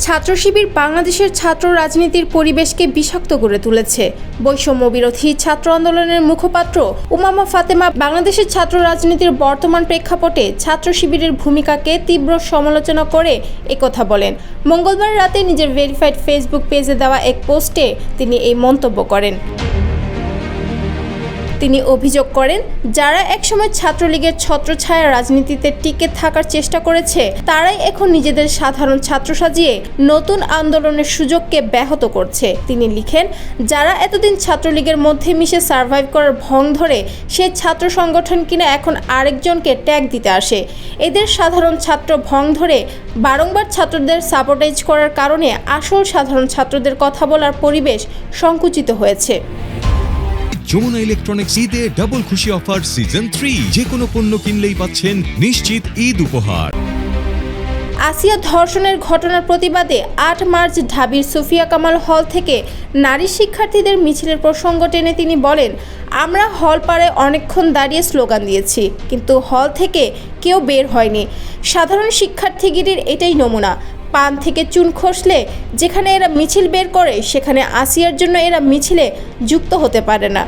ছাত্র শিবির বাংলাদেশের ছাত্র রাজনীতির পরিবেশকে বিষাক্ত করে তুলেছে। বৈষম্য বিরোধী ছাত্র আন্দোলনের মুখপাত্র উমামা ফাতেমা বাংলাদেশের ছাত্র রাজনীতির বর্তমান প্রেক্ষাপটে ছাত্র শিবিরের ভূমিকাকে তীব্র সমালোচনা করে একথা বলেন। মঙ্গলবার রাতে নিজের ভেরিফাইড ফেসবুক পেজে দেওয়া এক পোস্টে তিনি এই মন্তব্য করেন। তিনি অভিযোগ করেন, যারা একসময় ছাত্রলীগের ছত্রছায়া রাজনীতিতে টিকে থাকার চেষ্টা করেছে তারাই এখন নিজেদের সাধারণ ছাত্র সাজিয়ে নতুন আন্দোলনের সুযোগকে ব্যাহত করছে। তিনি লিখেন, যারা এতদিন ছাত্রলীগের মধ্যে মিশে সার্ভাইভ করার ভং ধরে সেই ছাত্র সংগঠন কিনা এখন আরেকজনকে ট্যাগ দিতে আসে, এদের সাধারণ ছাত্র ভং ধরে বারংবার ছাত্রদের সাবোটেজ করার কারণে আসল সাধারণ ছাত্রদের কথা বলার পরিবেশ সংকুচিত হয়েছে। যমুনা ইলেকট্রনিক্স ঈদে ডাবল খুশি অফার সিজন 3, যে কোনো পণ্য কিনলেই পাচ্ছেন নিশ্চিত ঈদ উপহার। আসিয়া ধর্ষণের ঘটনার প্রতিবাদে 8 মার্চ ঢাবির সুফিয়া কামাল হল থেকে নারী শিক্ষার্থীদের মিছিলের প্রসঙ্গ টেনে তিনি বলেন, আমরা হল পাড়ে অনেকক্ষণ দাঁড়িয়ে স্লোগান দিয়েছি, কিন্তু হল থেকে কেউ বের হয়নি। সাধারণ শিক্ষার্থীগিরির এটাই নমুনা। পান থেকে চুন খসলে যেখানে এরা মিছিল বের করে সেখানে আসিয়ার জন্য এরা মিছিলে যুক্ত হতে পারে না।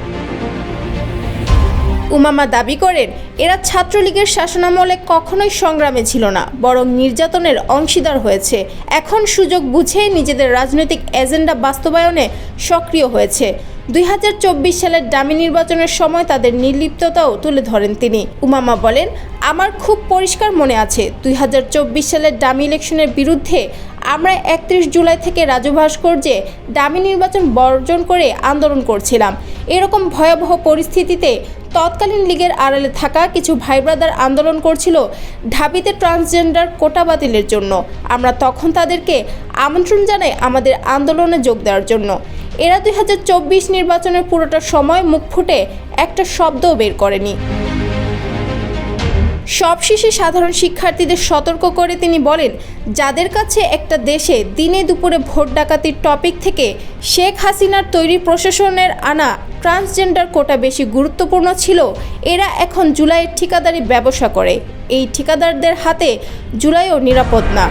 উমামা দাবি করেন, এরা ছাত্রলীগের শাসনামলে কখনোই সংগ্রামে ছিল না, বরং নির্যাতনের অংশীদার হয়েছে। এখন সুযোগ বুঝে নিজেদের রাজনৈতিক এজেন্ডা বাস্তবায়নে সক্রিয় হয়েছে। 2024 সালের ডামি নির্বাচনের সময় তাদের নির্লিপ্ততাও তুলে ধরেন তিনি। উমামা বলেন, আমার খুব পরিষ্কার মনে আছে 2024 সালের ডামি ইলেকশনের বিরুদ্ধে আমরা 31 জুলাই থেকে রাজু ভাস্কর্যে ডামি নির্বাচন বর্জন করে আন্দোলন করছিলাম। এরকম ভয়াবহ পরিস্থিতিতে তৎকালীন লীগের আড়ালে থাকা কিছু ভাই ব্রাদার আন্দোলন করছিল ঢাবিতে ট্রান্সজেন্ডার কোটা বাতিলের জন্য। আমরা তখন তাদেরকে আমন্ত্রণ জানাই আমাদের আন্দোলনে যোগ দেওয়ার জন্য। এরা 2024 নির্বাচনের পুরোটা সময় মুখ ফুটে একটা শব্দও বের করেনি। সবশেষে সাধারণ শিক্ষার্থীদের সতর্ক করে তিনি বলেন, যাদের কাছে একটা দেশে দিনে দুপুরে ভোট ডাকাতির টপিক থেকে শেখ হাসিনার তৈরি প্রশাসনের আনা ট্রান্সজেন্ডার কোটা বেশি গুরুত্বপূর্ণ ছিল, এরা এখন জুলাইয়ের ঠিকাদারি ব্যবসা করে। এই ঠিকাদারদের হাতে জুলাইও নিরাপদ না।